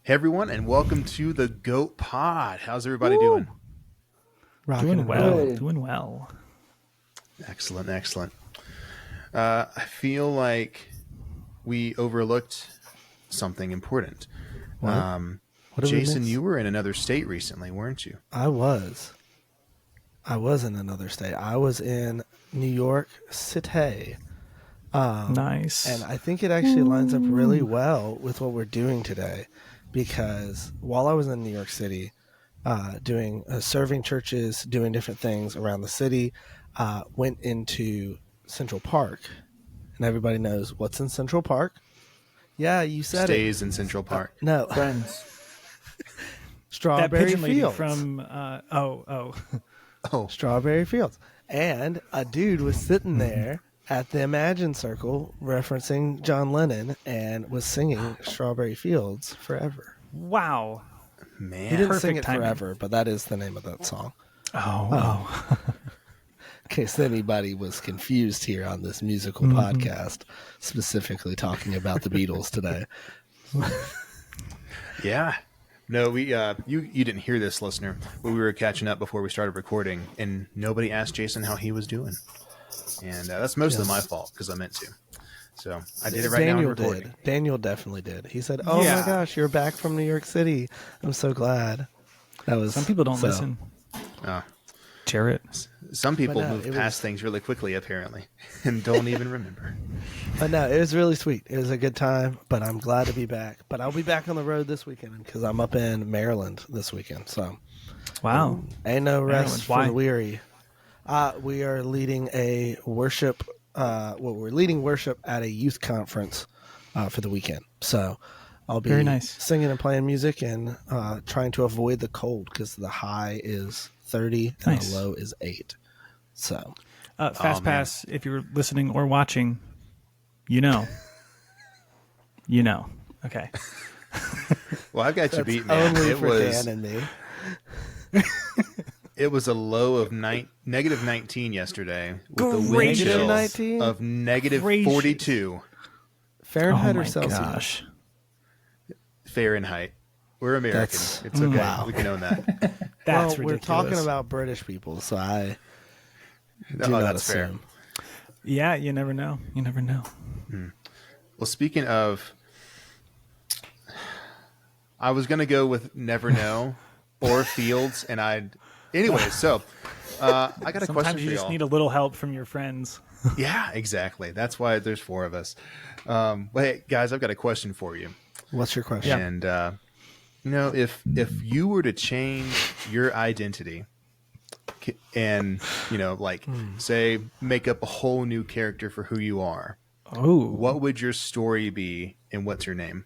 Hey everyone, and welcome to the G.O.A.T Pod. How's everybody doing? Doing well. Good. Doing well. Excellent, excellent. I feel like we overlooked something important. What? What did we Jason, miss? you were in another state recently, weren't you? I was in another state. I was in New York City. Nice. And I think it actually lines up really well with what we're doing today, because while I was in New York City, doing serving churches, doing different things around the city, went into Central Park, and everybody knows what's in Central Park. Yeah, you said Stays in Central Park. No, Friends. that Strawberry pigeon lady Fields. from Oh, Strawberry Fields. And a dude was sitting there at the Imagine Circle referencing John Lennon and was singing Strawberry Fields forever. wow. He man. didn't Perfect sing it timing. forever, but that is the name of that song. Oh. In case anybody was confused here on this musical podcast, specifically talking about the Beatles today. Yeah. No, we you didn't hear this, listener, but we were catching up before we started recording, and nobody asked Jason how he was doing. And that's mostly my fault because I meant to. So I did it right now in recording. did. Daniel definitely did. He said, "Oh Yeah. my gosh, you're back from New York City. I'm so glad." That was Some people don't so- listen. Uh, Jarrett. some people But no, move it past was- things really quickly, apparently, and don't even remember. But no, it was really sweet. It was a good time, but I'm glad to be back. But I'll be back on the road this weekend because I'm up in Maryland this weekend. So Wow. ain't no rest Maryland. for Why? the weary. We are leading a worship. We're leading worship at a youth conference for the weekend. So I'll be Very nice. singing and playing music and trying to avoid the cold because the high is 30 and Nice. the low is 8. So Fast man. Pass, if you're listening or watching, you know. You know. Okay. Well, I've got you beat, man. only It for was Dan and me. it was a low of negative 19 yesterday with the wind Gracious. chill -19? of negative Gracious. 42 Fahrenheit Oh or my Celsius? gosh. Fahrenheit. We're American. That's- It's okay. wow. We can own that. That's well, we're ridiculous. talking about British people, so I do Oh, not that's fair. assume. Yeah, you never know. You never know. Well, speaking of, I was going to go with Never Know or Fields, and anyway, so I got a question Sometimes for you just y'all. need a little help from your friends. Yeah, exactly. That's why there's 4 of us. But hey, guys, I've got a question for you. What's your question? And if you were to change your identity and say make up a whole new character for who you are, Oh. what would your story be and what's your name?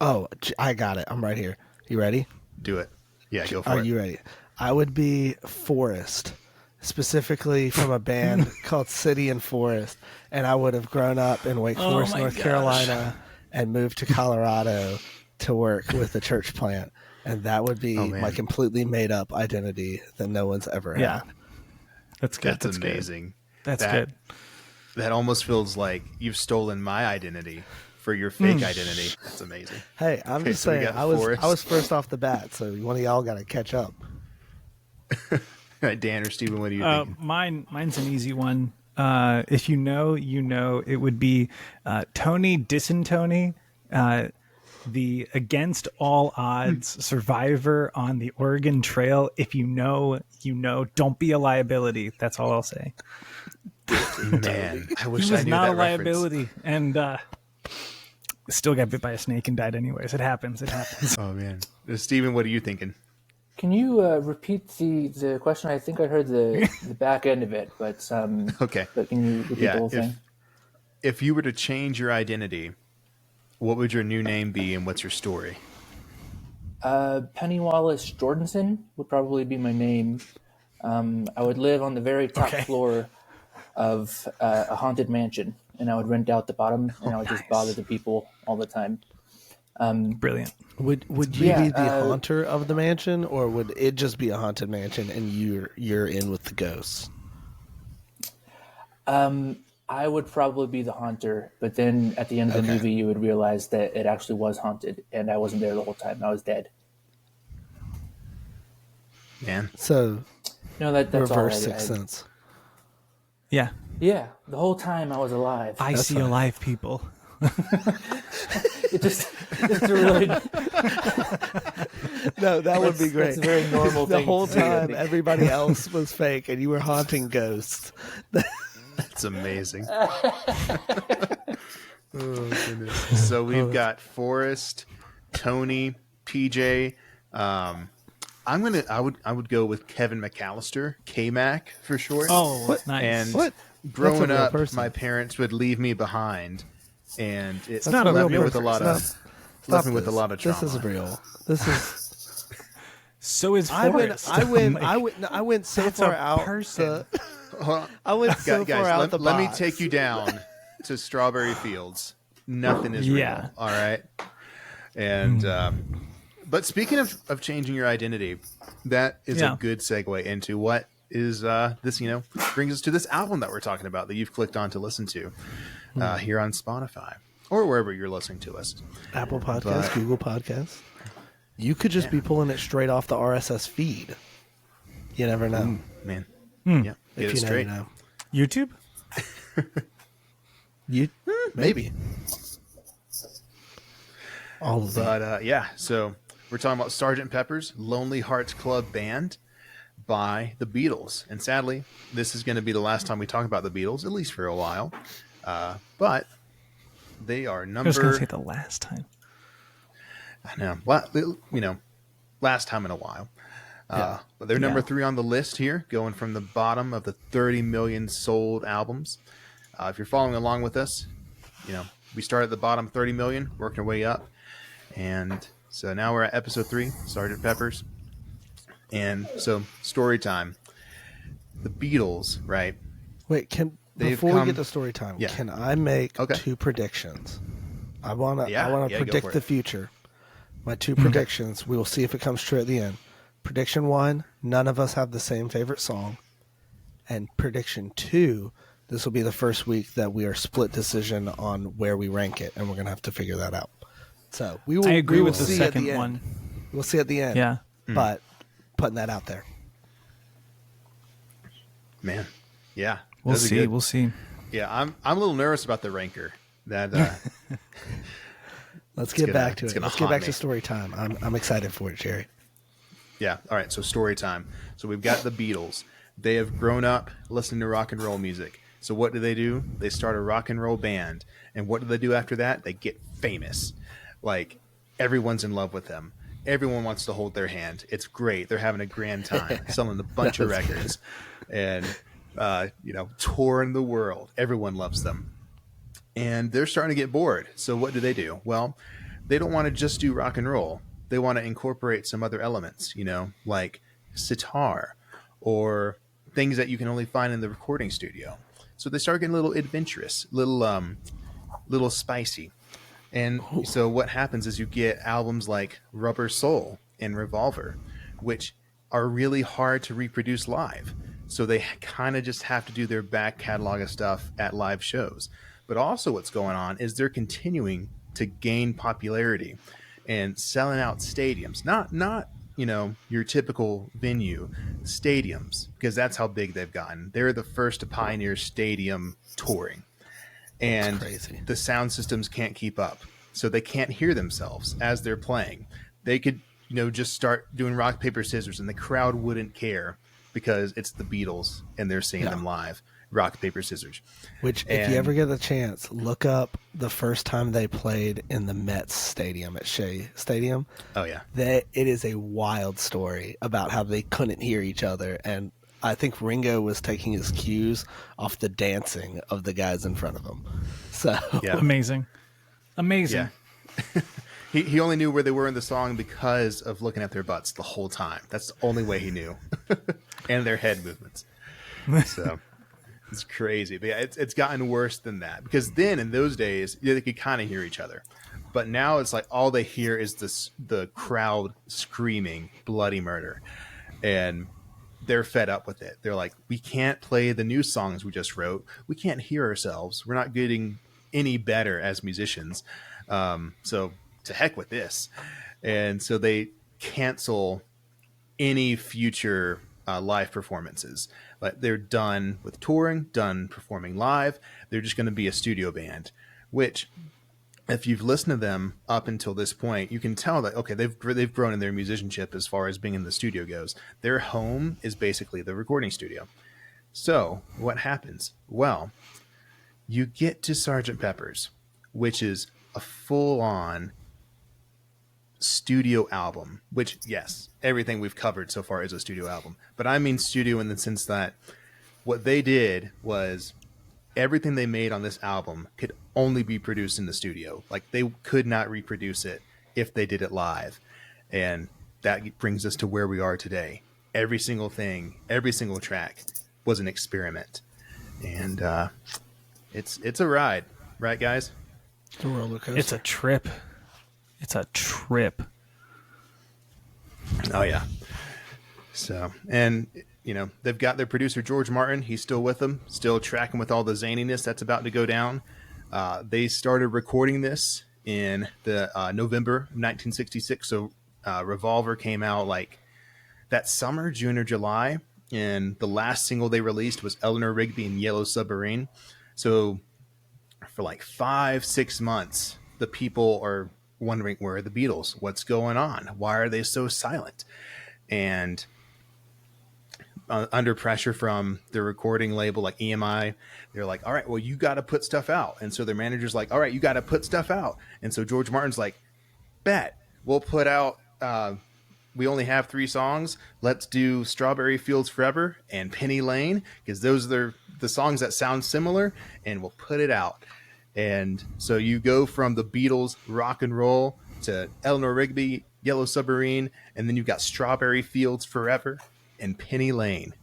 Oh, I got it. I'm right here. You ready? Do it. Yeah, go for Are it. you ready? I would be Forrest, specifically from a band called City and Forest, and I would have grown up in Wake Oh Forest, my North gosh. Carolina, and moved to Colorado to work with the church plant, and that would be man. my completely made up identity that no one's ever Yeah. had. That's good. That's Good. amazing. That's That- good. That almost feels like you've stolen my identity for your fake identity. That's amazing. Hey, I'm Okay, just so we saying, got I was Forrest. first off the bat, so one of y'all got to catch up. All right, Dan or Steven, what are you thinking? Mine's an easy one. If you know, you know. It would be Tony Disentoni, the against all odds survivor on the Oregon Trail. If you know, you know. Don't be a liability. That's all I'll say. Man, I wish He I was knew not that a reference. liability, and still got bit by a snake and died anyways. It happens. It happens. Oh man, Steven, what are you thinking? Can you repeat the question? I think I heard the back end of it, but Okay. But can you repeat Yeah, the whole thing? if you were to change your identity, what would your new name be and what's your story? Penny Wallace Jordanson would probably be my name. I would live on the very top Okay. floor of a haunted mansion, and I would rent out the bottom, and I would just nice. bother the people all the time. Brilliant. Would you Yeah, be the haunter of the mansion, or would it just be a haunted mansion and you're in with the ghosts? I would probably be the haunter, but then at the end of the movie, you would realize that it actually was haunted, and I wasn't there the whole time. I was dead. Man. So No, that's all. reverse Sixth Sense. Yeah. Yeah, the whole time I was alive. I see fine. alive people. It's a really No, that would be great. It's a very normal The thing. whole to do, I time, think. everybody else was fake, and you were haunting ghosts. That's amazing. Oh, goodness. So we've got Forrest, Tony, PJ. I would go with Kevin McAllister, K-Mac for short. Oh, nice. And What? growing That's a real up, person. my parents would leave me behind, and it not a left real me with a person. lot of Stop left me with a this. lot of trauma. This is real. This is. So is I Forrest. went so That's a far out. person. Hold on. I went so Guys, far out the let me box. take you down to Strawberry Fields. Nothing is Yeah. real. All right. And but speaking of changing your identity, that is Yeah. a good segue into what is this. Brings us to this album that we're talking about that you've clicked on to listen to here on Spotify or wherever you're listening to us. Apple Podcasts, But- Google Podcasts. You could just be pulling it straight off the RSS feed. You never know. Man, yeah, get If it you know, straight. you know. YouTube? Maybe. All of them. But so we're talking about Sgt. Pepper's Lonely Hearts Club Band by the Beatles. And sadly, this is going to be the last time we talk about the Beatles, at least for a while. But they are I number... was going to say the last time. I know. Last time in a while. But they're number 3 on the list here, going from the bottom of the 30 million sold albums. If you're following along with us, we started at the bottom 30 million, working our way up. And so now we're at episode 3, Sgt. Pepper's. And so, story time. The Beatles, right? Wait, They've before we come- get to story time, Yeah. can I make Okay. 2 predictions? I wanna Yeah, go predict for the it. future. My 2 predictions. We will see if it comes true at the end. Prediction 1: none of us have the same favorite song. And prediction 2: this will be the first week that we are split decision on where we rank it, and we're gonna have to figure that out. So we will. I agree we will with the see at second end. one. We'll see at the end. Yeah. But putting that out there. Man. Yeah. We'll those are see. good. We'll see. Yeah, I'm a little nervous about the ranker. That Let's get back to it's it. gonna Let's get haunt back me. to story time. I'm excited for it, Jerry. Yeah. All right. So story time. So we've got the Beatles. They have grown up listening to rock and roll music. So what do? They start a rock and roll band. And what do they do after that? They get famous. Like everyone's in love with them. Everyone wants to hold their hand. It's great. They're having a grand time, selling a bunch of records, and touring the world. Everyone loves them. And they're starting to get bored. So what do? Well, they don't want to just do rock and roll. They want to incorporate some other elements, like sitar or things that you can only find in the recording studio. So they start getting a little adventurous, little spicy. And so what happens is you get albums like Rubber Soul and Revolver, which are really hard to reproduce live. So they kind of just have to do their back catalog of stuff at live shows. But also what's going on is they're continuing to gain popularity and selling out stadiums. Not your typical venue, stadiums, because that's how big they've gotten. They're the first to pioneer stadium touring. And crazy. the sound systems can't keep up. So they can't hear themselves as they're playing. They could, just start doing rock, paper, scissors, and the crowd wouldn't care because it's the Beatles and they're seeing them live. Rock, paper, scissors. Which, if you ever get a chance, look up the first time they played in the Mets stadium at Shea Stadium. Oh, yeah. It is a wild story about how they couldn't hear each other. And I think Ringo was taking his cues off the dancing of the guys in front of him. So, Yeah. Amazing. Yeah. He only knew where they were in the song because of looking at their butts the whole time. That's the only way he knew. And their head movements. So it's crazy. But yeah, it's gotten worse than that. Because then in those days, they could kind of hear each other. But now it's like all they hear is the crowd screaming bloody murder. And they're fed up with it. They're like, we can't play the new songs we just wrote. We can't hear ourselves. We're not getting any better as musicians. So to heck with this. And so they cancel any future live performances. But they're done with touring, done performing live. They're just going to be a studio band, which, if you've listened to them up until this point, you can tell that, okay, they've grown in their musicianship as far as being in the studio goes. Their home is basically the recording studio. So what happens? Well, you get to Sgt. Pepper's, which is a full-on studio album, which, yes, everything we've covered so far is a studio album. But I mean studio in the sense that what they did was everything they made on this album could only be produced in the studio. Like, they could not reproduce it if they did it live. And that brings us to where we are today. Every single thing, every single track was an experiment. And it's a ride, right, guys? It's a roller coaster. It's a trip. It's a trip. Oh, yeah. So, and they've got their producer, George Martin. He's still with them, still tracking with all the zaniness that's about to go down. They started recording this in the November of 1966. So Revolver came out like that summer, June or July. And the last single they released was Eleanor Rigby and Yellow Submarine. So for like 5-6 months, the people are wondering, where are the Beatles? What's going on? Why are they so silent? And under pressure from the recording label like EMI, they're like, all right, well, you got to put stuff out. And so their manager's like, all right, you got to put stuff out. And so George Martin's like, bet, we'll put out, we only have 3 songs. Let's do Strawberry Fields Forever and Penny Lane, because those are the songs that sound similar, and we'll put it out. And so you go from the Beatles rock and roll to Eleanor Rigby, Yellow Submarine, and then you've got Strawberry Fields Forever and Penny Lane,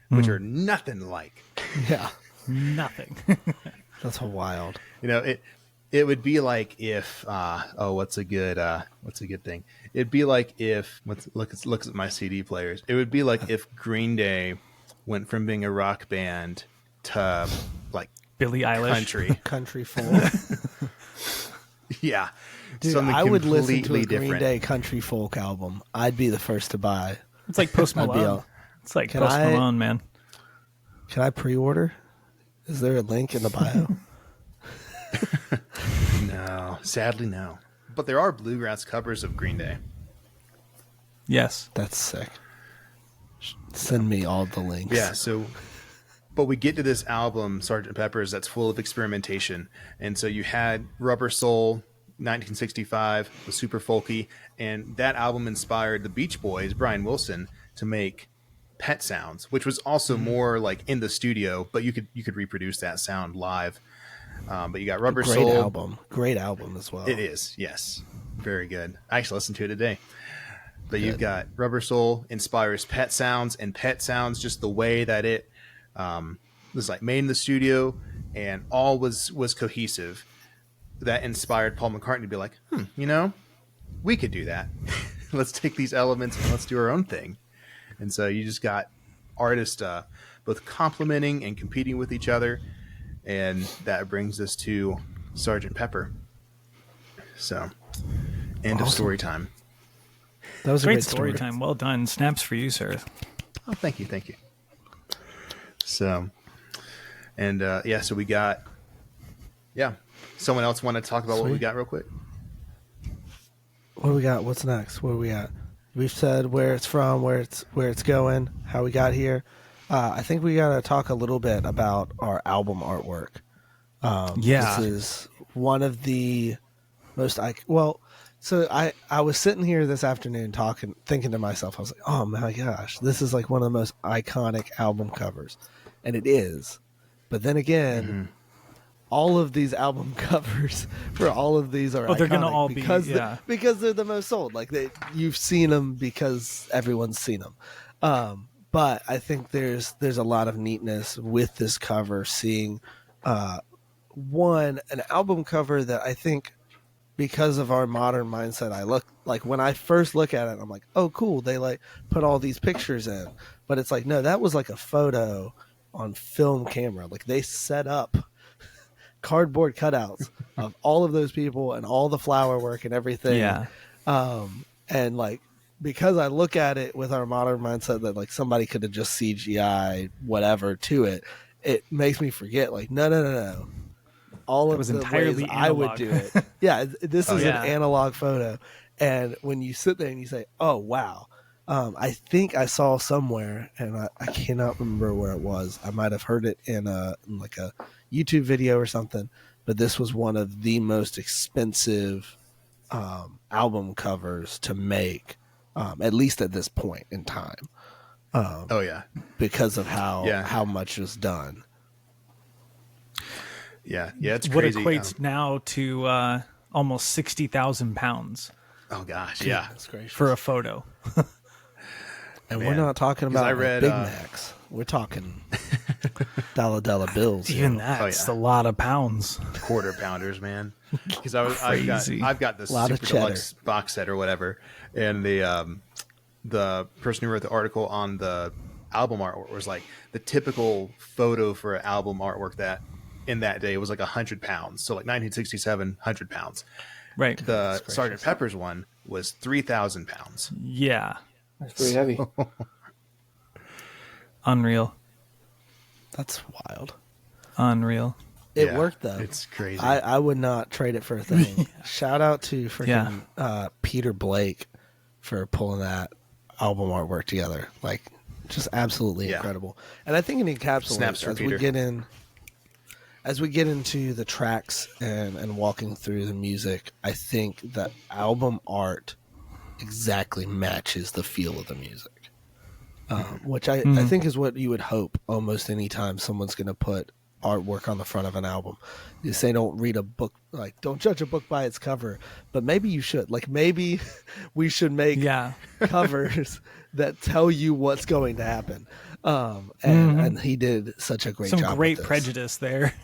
which are nothing like. Yeah. Nothing. That's wild. It would be like if what's a good thing? It'd be like if look at my CD players. It would be like if Green Day went from being a rock band to like Billie Eilish. Country folk. Yeah. Dude, Something I would listen to a completely Green different. Day country folk album. I'd be the first to buy. It's like Post I'd be Malone. It's like Post Malone, man. Can I pre-order? Is there a link in the bio? No, sadly no. But there are bluegrass covers of Green Day. Yes. That's sick. Send me all the links. Yeah, so but we get to this album, Sgt. Pepper's, that's full of experimentation. And so you had Rubber Soul, 1965, was super folky, and that album inspired the Beach Boys, Brian Wilson, to make Pet Sounds, which was also more like in the studio, but you could reproduce that sound live. But you got Rubber Soul. Great album as well. It is, yes. Very good. I actually listened to it today. But you've got Rubber Soul inspires Pet Sounds, and Pet Sounds, just the way that it was like made in the studio and all was cohesive, that inspired Paul McCartney to be like, we could do that. Let's take these elements and let's do our own thing. And so you just got artists both complimenting and competing with each other. And that brings us to Sgt. Pepper. So, end of story time. That was a Great story time. Well done. Snaps for you, sir. Oh, thank you. So, and so we got, someone else want to talk about what we got real quick? What do we got? What's next? What do we got? We've said where it's from, where it's going, how we got here. I think we got to talk a little bit about our album artwork. This is one of the most so I was sitting here this afternoon thinking to myself, I was like, oh my gosh, this is like one of the most iconic album covers. And it is. But then again, all of these album covers for all of these are iconic. They're going to all because be, because they're the most sold. Like you've seen them because everyone's seen them. But I think there's a lot of neatness with this cover, seeing an album cover that I think because of our modern mindset, I look like when I first look at it, I'm like, oh, cool. They like put all these pictures in, but it's like, no, that was like a photo on film camera. Like they set up cardboard cutouts of all of those people and all the flower work and everything. Yeah. And like, because I look at it with our modern mindset that like somebody could have just CGI whatever to it, it makes me forget like, no. All of was the entirely ways I would analog. do it. Yeah, this is yeah. an analog photo. And when you sit there and you say, oh, wow, I think I saw somewhere, and I cannot remember where it was. I might have heard it in like a YouTube video or something, but this was one of the most expensive album covers to make, at least at this point in time. Oh yeah, because of how Yeah. much was done. yeah, it's What crazy. equates now to almost 60,000 pounds Oh gosh, yeah. That's gracious. for a photo. And Man. we're not talking 'Cause about I like read, Big Macs. We're talking dollar bills. Even here. that's yeah. a lot of pounds. Quarter pounders, man. Because Crazy. I've got this Lot of super deluxe box set or whatever, and the person who wrote the article on the album artwork was like the typical photo for an album artwork that in that day was like 100 pounds. So like 1967, 100 pounds. Right. The Sgt. Pepper's one was 3,000 pounds. Yeah. That's pretty heavy. Unreal. That's wild. Unreal. It Yeah, worked though. it's crazy. I would not trade it for a thing. Shout out to freaking Peter Blake for pulling that album artwork together. Like, just absolutely incredible. And I think it encapsulates Snaps for as Peter. we get into the tracks and walking through the music. I think that album art exactly matches the feel of the music, which I think is what you would hope almost any time someone's going to put artwork on the front of an album. You say don't read a book, like don't judge a book by its cover, but maybe you should. Like maybe we should make covers that tell you what's going to happen. And he did such a great job. Some great with this. prejudice there.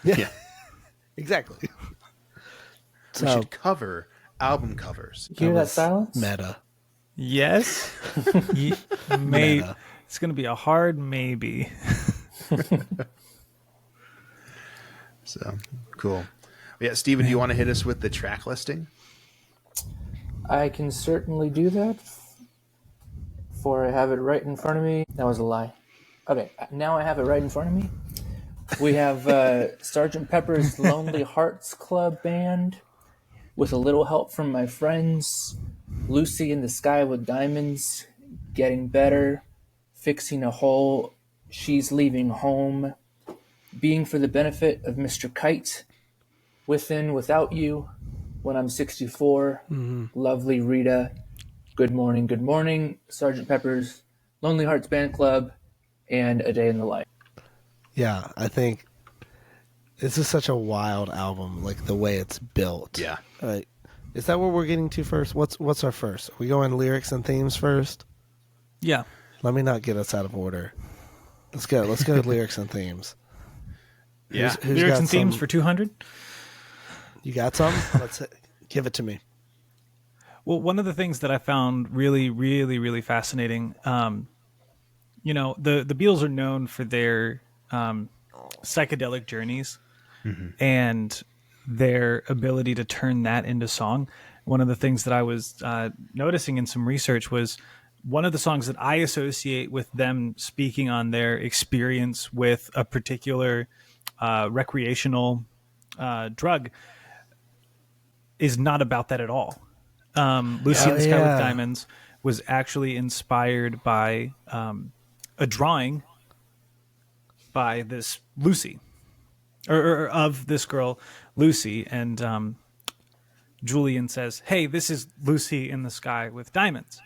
Yeah, exactly. We should cover album covers. You hear that silence? Meta. Yes. Meta. It's going to be a hard maybe. So cool. Yeah, Steven, do you want to hit us with the track listing? I can certainly do that. For I have it right in front of me. That was a lie. Okay, now I have it right in front of me. We have Sgt. Pepper's Lonely Hearts Club Band with a little help from my friends. Lucy in the Sky with Diamonds, Getting Better, Fixing a Hole, She's Leaving Home, Being for the Benefit of Mr. Kite, Within Without You, When I'm 64, Lovely Rita, Good Morning, Sgt. Pepper's Lonely Hearts Band Club, and A Day in the Life. Yeah, I think this is such a wild album, like the way it's built. Yeah. Is that what we're getting to first? What's our first? Are we going lyrics and themes first? Yeah. Let me not get us out of order. Let's go lyrics and themes. Yeah. Who's Lyrics got and themes some? for 200. You got some? Let's give it to me. Well, one of the things that I found really, really, really fascinating, the Beatles are known for their psychedelic journeys and their ability to turn that into song. One of the things that I was noticing in some research was one of the songs that I associate with them speaking on their experience with a particular recreational drug is not about that at all. Lucy in the Sky with Diamonds was actually inspired by a drawing by this Lucy, or of this girl, Lucy. And Julian says, hey, this is Lucy in the Sky with Diamonds.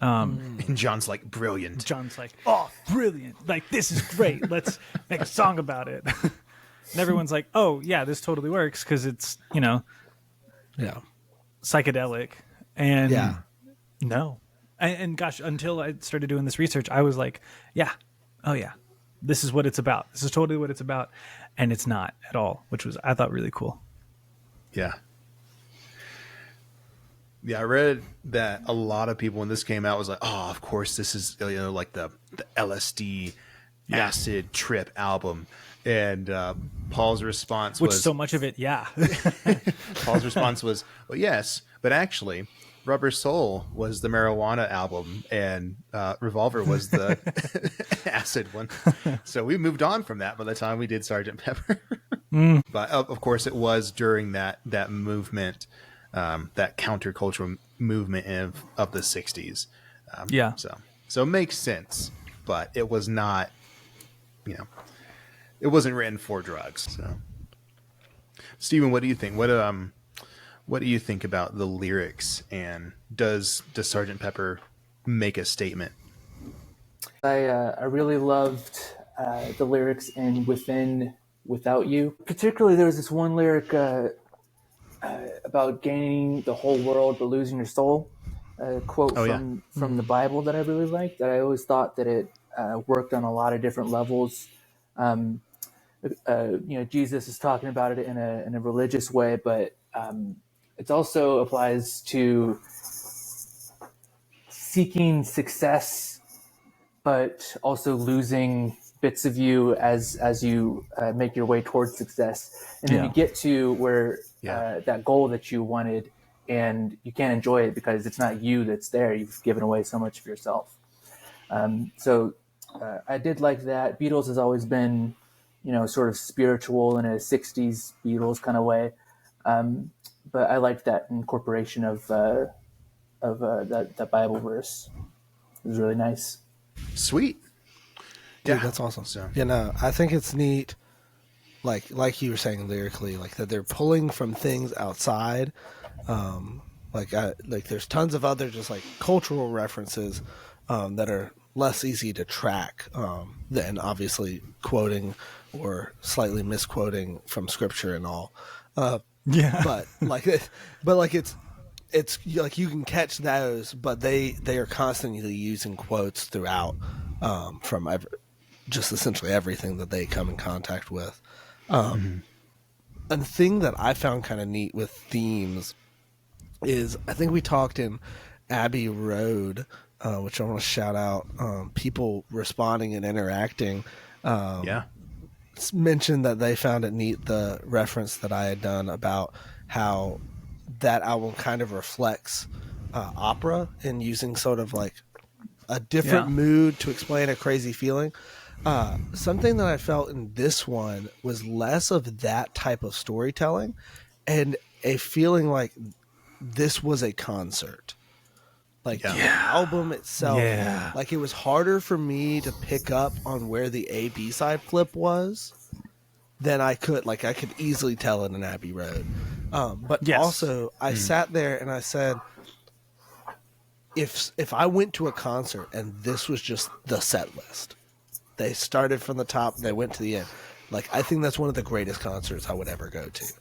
And John's like, brilliant. John's like, oh, brilliant. Like, this is great. Let's make a song about it. And everyone's like, oh, yeah, this totally works because it's, psychedelic. And no. And gosh, until I started doing this research, I was like, this is what it's about. This is totally what it's about. And it's not at all, which was, I thought, really cool. Yeah. Yeah, I read that a lot of people when this came out was like, "Oh, of course, this is like the LSD Yeah. acid trip album," and Paul's response Which was so much of it, yeah. Paul's response was, "Well, yes, but actually, Rubber Soul was the marijuana album, and Revolver was the acid one." So we moved on from that by the time we did Sergeant Pepper. But of course, it was during that movement, that countercultural movement of the '60s. Yeah. So it makes sense, but it was not, it wasn't written for drugs. So, Steven, what do you think? What do you think about the lyrics, and does Sergeant Pepper make a statement? I really loved the lyrics in Without You. Particularly, there was this one lyric about gaining the whole world but losing your soul. A quote Oh, yeah. from the Bible that I really liked. That I always thought that it worked on a lot of different levels. Jesus is talking about it in a religious way, but it also applies to seeking success, but also losing bits of you as you make your way towards success, and then you get to where that goal that you wanted, and you can't enjoy it because it's not you that's there. You've given away so much of yourself. So I did like that. Beatles has always been, sort of spiritual in a '60s Beatles kind of way, but I liked that incorporation of that Bible verse. It was really nice. Sweet. Dude, Yeah, that's awesome. So I think it's neat, like you were saying lyrically, like that they're pulling from things outside. Like there's tons of other just like cultural references that are less easy to track than obviously quoting or slightly misquoting from scripture and all. Yeah. But it's like you can catch those, but they are constantly using quotes throughout from just essentially everything that they come in contact with. A thing that I found kind of neat with themes is I think we talked in Abbey Road, which I want to shout out, people responding and interacting. Mentioned that they found it neat, the reference that I had done about how that album kind of reflects opera and using sort of like a different mood to explain a crazy feeling. Something that I felt in this one was less of that type of storytelling and a feeling like this was a concert. Like the album itself, like it was harder for me to pick up on where the A-B side flip was than I could. Like I could easily tell in an Abbey Road. But also I sat there and I said, if I went to a concert and this was just the set list, they started from the top, they went to the end. Like I think that's one of the greatest concerts I would ever go to.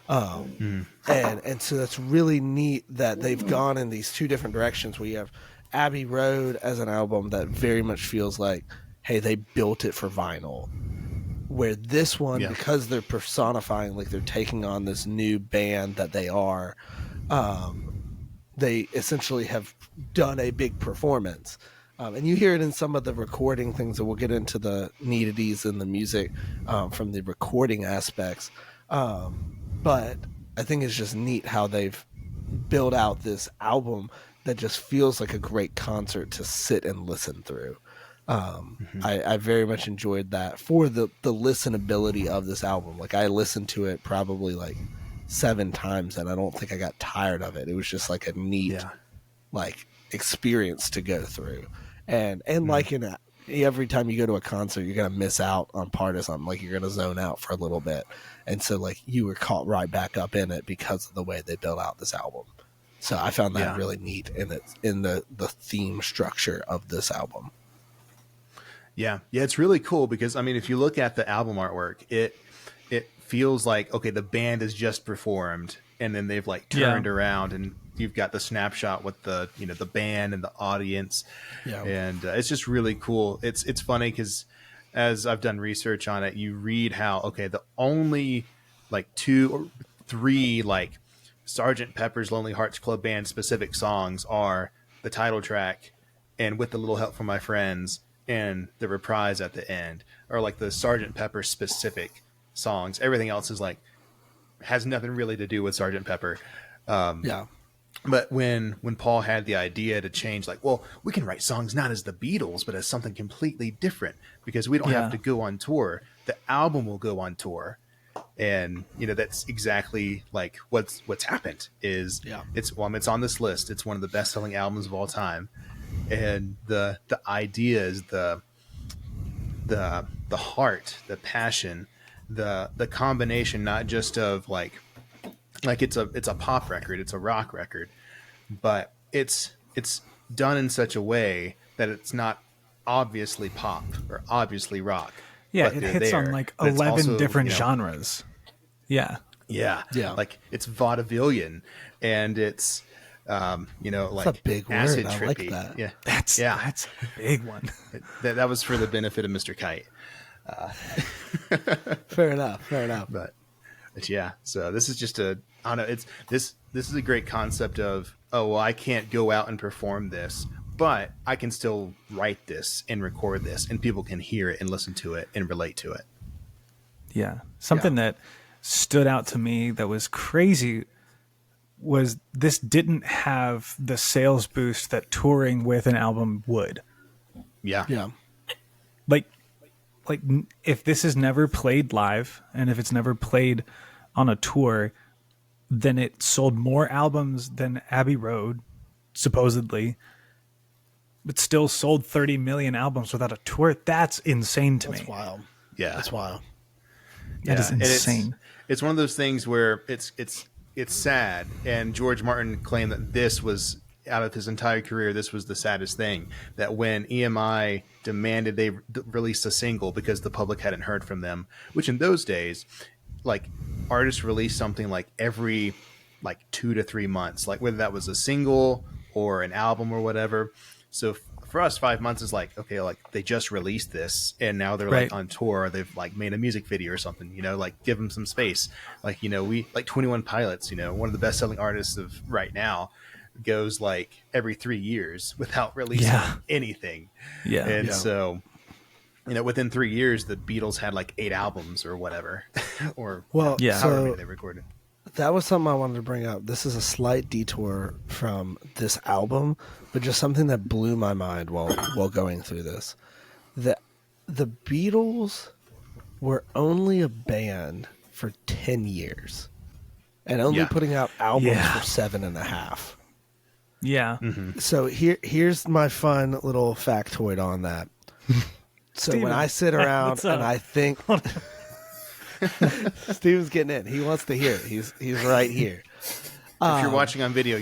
And so that's really neat that they've gone in these two different directions where you have Abbey Road as an album that very much feels like, hey, they built it for vinyl. Where this one, because they're personifying, like they're taking on this new band that they are, they essentially have done a big performance. And you hear it in some of the recording things, and we'll get into the needities and the music from the recording aspects. But I think it's just neat how they've built out this album that just feels like a great concert to sit and listen through. I very much enjoyed that for the listenability of this album. Like I listened to it probably like 7 times and I don't think I got tired of it. It was just like a neat like experience to go through. And like every time you go to a concert, you're going to miss out on part of something. Like you're going to zone out for a little bit. And so like you were caught right back up in it because of the way they built out this album. So I found that really neat in the theme structure of this album. Yeah, it's really cool because I mean, if you look at the album artwork, it feels like, okay, the band has just performed and then they've like turned around and you've got the snapshot with the the band and the audience, and it's just really cool. It's funny because as I've done research on it, you read how the only like 2 or 3 like Sergeant Pepper's Lonely Hearts Club Band specific songs are the title track and With a Little Help from My Friends and the reprise at the end, or like the Sergeant Pepper specific songs. Everything else is like has nothing really to do with Sergeant Pepper. Yeah. But when Paul had the idea to change, like, well, we can write songs not as the Beatles, but as something completely different because we don't have to go on tour. The album will go on tour. And that's exactly like what's happened is it's on this list. It's one of the best selling albums of all time. And the idea is the heart, the passion, the combination, not just of like it's a pop record, it's a rock record, but it's done in such a way that it's not obviously pop or obviously rock. Yeah, but it they're hits there. on like But it's 11 also, different genres. Yeah. Yeah. Like it's vaudevillian and it's like That's a big acid word. I trippy. like that. Yeah. That's a big one. That was for the benefit of Mr. Kite. Fair enough. But yeah, so this is just I don't know, this is a great concept of, oh, well, I can't go out and perform this, but I can still write this and record this and people can hear it and listen to it and relate to it. Yeah. Something that stood out to me that was crazy was this didn't have the sales boost that touring with an album would. Yeah. Yeah. Like if this is never played live and if it's never played on a tour, then it sold more albums than Abbey Road, supposedly, but still sold 30 million albums without a tour. That's insane to me. That's wild. Yeah. That's wild. That is And insane. It's one of those things where it's sad. And George Martin claimed that this was, out of his entire career, this was the saddest thing. That when EMI demanded they release a single because the public hadn't heard from them, which in those days, like artists released something like every 2 to 3 months, like whether that was a single or an album or whatever. So for us, 5 months is like, okay, like they just released this and now they're like on tour, or they've like made a music video or something, like give them some space. Like, we like 21 Pilots, one of the best selling artists of right now, goes like every 3 years without releasing anything. Yeah. And so, within 3 years, the Beatles had like 8 albums or whatever, or however many they recorded. That was something I wanted to bring up. This is a slight detour from this album, but just something that blew my mind while going through this. The Beatles were only a band for 10 years and only putting out albums for 7.5. Yeah. Mm-hmm. So here's my fun little factoid on that. So Steven, when I sit around and I think Steven's getting in. He wants to hear it. He's right here. If you're watching on video,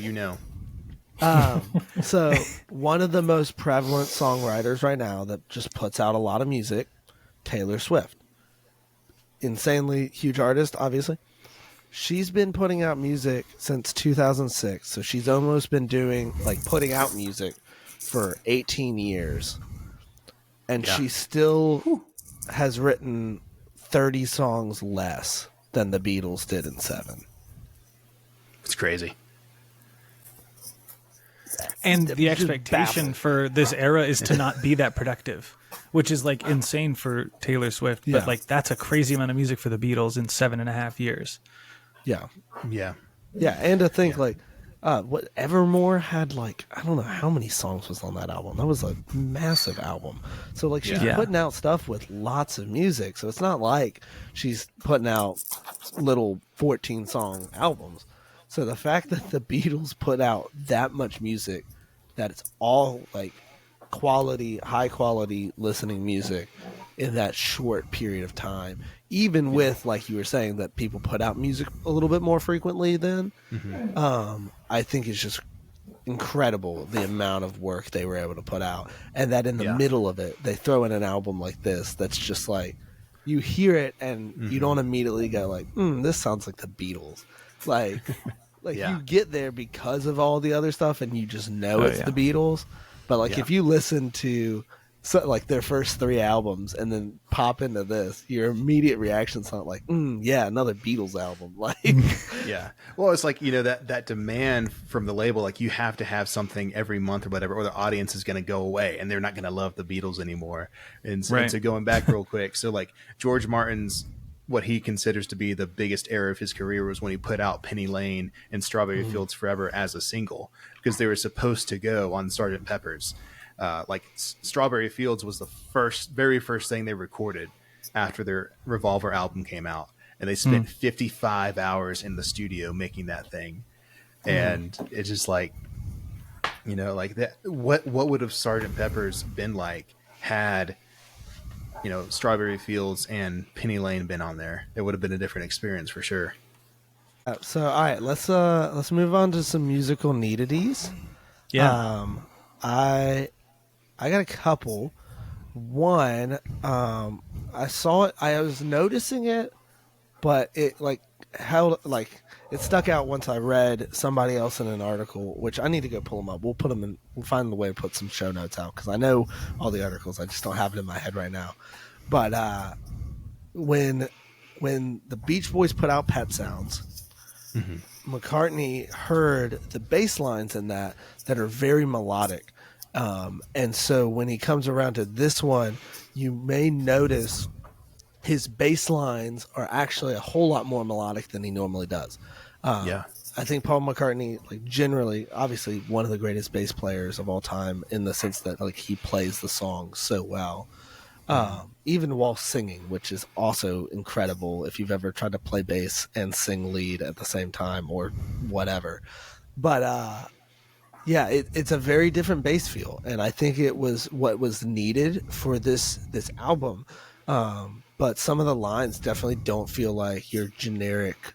So one of the most prevalent songwriters right now that just puts out a lot of music, Taylor Swift. Insanely huge artist, obviously. She's been putting out music since 2006. So she's almost been putting out music for 18 years. And she still has written 30 songs less than the Beatles did in 7. It's crazy. And the expectation for this era is to not be that productive, which is like insane for Taylor Swift. But like that's a crazy amount of music for the Beatles in 7.5 years. Yeah. Yeah. Yeah. And to think what Evermore had I don't know how many songs was on that album. That was a massive album. So she's putting out stuff with lots of music. So it's not like she's putting out little 14 song albums. So the fact that the Beatles put out that much music, that it's all high quality listening music in that short period of time, even with, like you were saying, that people put out music a little bit more frequently then, I think it's just incredible the amount of work they were able to put out. And that in the middle of it, they throw in an album like this that's just you hear it and you don't immediately go this sounds like the Beatles. You get there because of all the other stuff and you just know it's the Beatles. But if you listen to so like their first 3 albums and then pop into this, your immediate reaction's not like, yeah, another Beatles album. Like, Yeah. Well, it's like, that demand from the label, like you have to have something every month or whatever, or the audience is going to go away and they're not going to love the Beatles anymore. And Right. so going back real quick. So like George Martin's, what he considers to be the biggest era of his career was when he put out Penny Lane and Strawberry Fields Forever as a single, because they were supposed to go on Sgt. Pepper's. Strawberry Fields was the very first thing they recorded after their Revolver album came out. And they spent 55 hours in the studio making that thing. And it's just like, like that. What would have Sgt. Pepper's been like had, Strawberry Fields and Penny Lane been on there? It would have been a different experience for sure. so all right, let's move on to some musical needities. Yeah. I got a couple. One, I saw it. I was noticing it, but it it stuck out once I read somebody else in an article, which I need to go pull them up. We'll put them in. We'll find the way to put some show notes out because I know all the articles. I just don't have it in my head right now. But when the Beach Boys put out Pet Sounds, McCartney heard the bass lines in that are very melodic. And so when he comes around to this one, you may notice his bass lines are actually a whole lot more melodic than he normally does. Yeah. I think Paul McCartney, like generally, obviously one of the greatest bass players of all time in the sense that like he plays the songs so well. Even while singing, which is also incredible if you've ever tried to play bass and sing lead at the same time or whatever. But yeah, it's a very different bass feel, and I think it was what was needed for this album. But some of the lines definitely don't feel like your generic.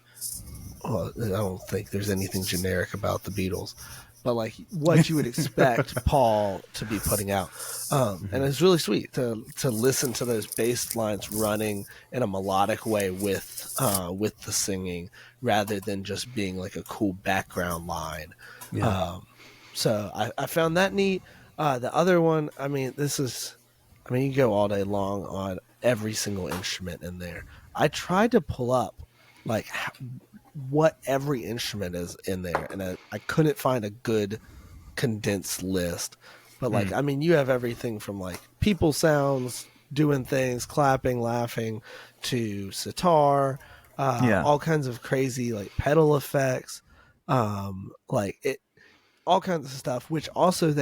Well, I don't think there's anything generic about the Beatles, but like what you would expect Paul to be putting out. And it's really sweet to listen to those bass lines running in a melodic way with the singing rather than just being like a cool background line. Yeah. So I found that neat. The other one, you can go all day long on every single instrument in there. I tried to pull up like what every instrument is in there, and I couldn't find a good condensed list. But like, you have everything from like people sounds, doing things, clapping, laughing, to sitar, all kinds of crazy like pedal effects, all kinds of stuff, which also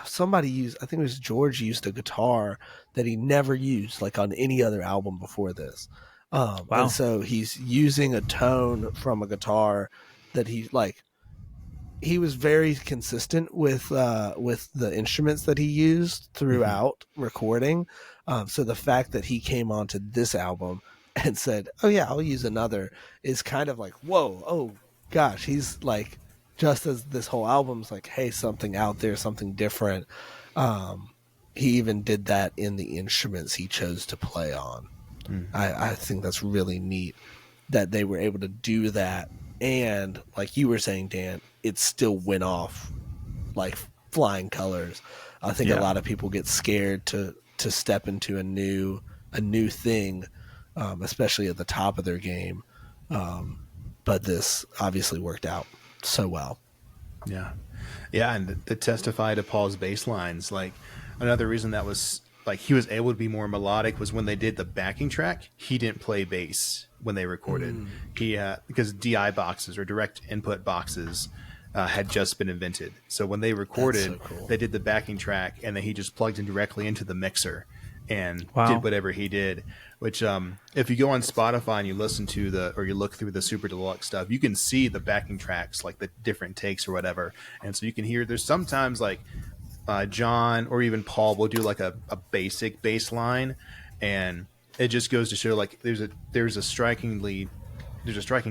somebody used, I think it was George used a guitar that he never used like on any other album before this. Wow. And so he's using a tone from a guitar that he was very consistent with the instruments that he used throughout recording. So the fact that he came onto this album and said, oh yeah, I'll use another is kind of like, whoa, oh gosh, he's like, just as this whole album's like, hey, something out there, something different. He even did that in the instruments he chose to play on. I think that's really neat that they were able to do that. And like you were saying, Dan, it still went off like flying colors. I think a lot of people get scared to step into a new thing, especially at the top of their game. But this obviously worked out so well. Yeah. And to testify to Paul's bass lines, like another reason that was like he was able to be more melodic was when they did the backing track, he didn't play bass when they recorded. He because DI boxes or direct input boxes had just been invented. So when they recorded, so cool. They did the backing track and then he just plugged in directly into the mixer and Wow. did whatever he did. Which if you go on Spotify and you listen to or you look through the Super Deluxe stuff, you can see the backing tracks, like the different takes or whatever. And so you can hear there's sometimes like John or even Paul will do like a basic bass line, and it just goes to show like there's a striking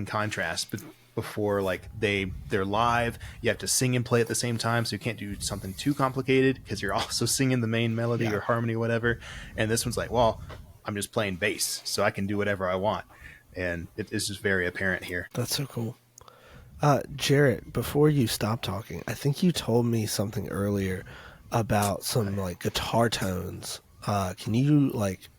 contrast before like they're live. You have to sing and play at the same time, so you can't do something too complicated because you're also singing the main melody or harmony or whatever. And this one's like, well, I'm just playing bass, so I can do whatever I want, and it's just very apparent here. That's so cool. Jarrett, before you stop talking, I think you told me something earlier about some like guitar tones. Can you like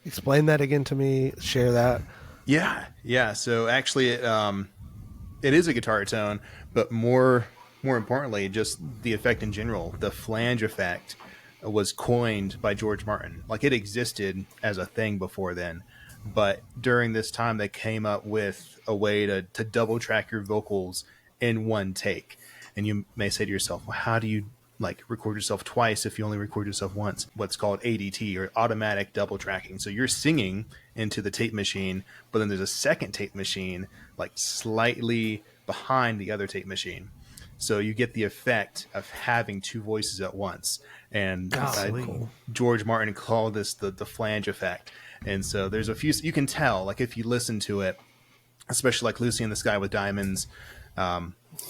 explain that again to me? Share that. Yeah. So actually, it is a guitar tone, but more importantly, just the effect in general. The flange effect was coined by George Martin. Like it existed as a thing before then, but during this time they came up with a way to double track your vocals in one take. And you may say to yourself, well, how do you like record yourself twice if you only record yourself once? What's called ADT, or automatic double tracking. So you're singing into the tape machine, but then there's a second tape machine like slightly behind the other tape machine. So you get the effect of having two voices at once. And Cool. George Martin called this the flange effect. And so there's a few, you can tell, like if you listen to it, especially like Lucy in the Sky with Diamonds,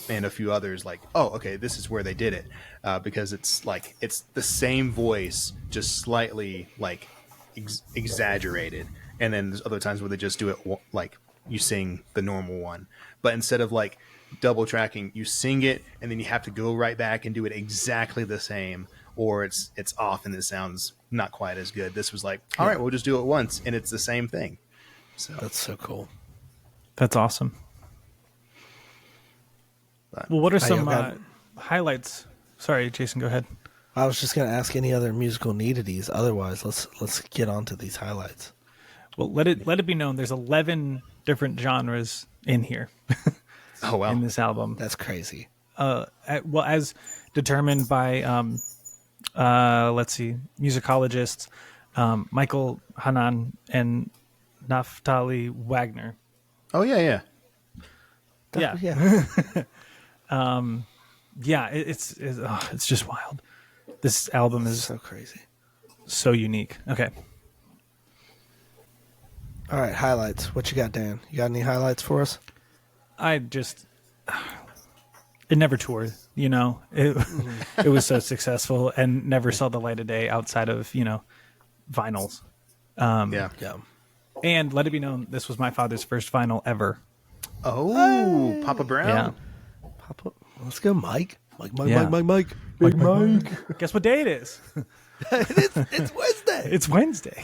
and a few others, like, oh, okay, this is where they did it, because it's like it's the same voice, just slightly like exaggerated. And then there's other times where they just do it like you sing the normal one, but instead of like double tracking, you sing it and then you have to go right back and do it exactly the same, or it's off and it sounds not quite as good. This was like, all right, we'll just do it once and it's the same thing. So That's so cool. That's awesome. But, Well, what are Hey, some okay. highlights? Sorry, Jason, go ahead. I was just going to ask any other musical nidities. Otherwise, let's get on to these highlights. Well, let it be known there's 11 different genres in here oh wow, in this album. That's crazy. Well, as determined by let's see, musicologists Michael Hanan and Naftali Wagner. oh yeah. Yeah. Yeah. Yeah, it's just wild. This album is So crazy. so unique. Okay. All right, highlights. What you got, Dan? You got any highlights for us? It never toured, you know. It was so successful and never saw the light of day outside of, you know, vinyls. Yeah. Yeah. And let it be known, this was my father's first vinyl ever. Oh, Papa Brown. Yeah. Pop up. Let's go, Mike. Mike. Yeah. Big Mike. Guess what day it is? It's Wednesday. It's Wednesday.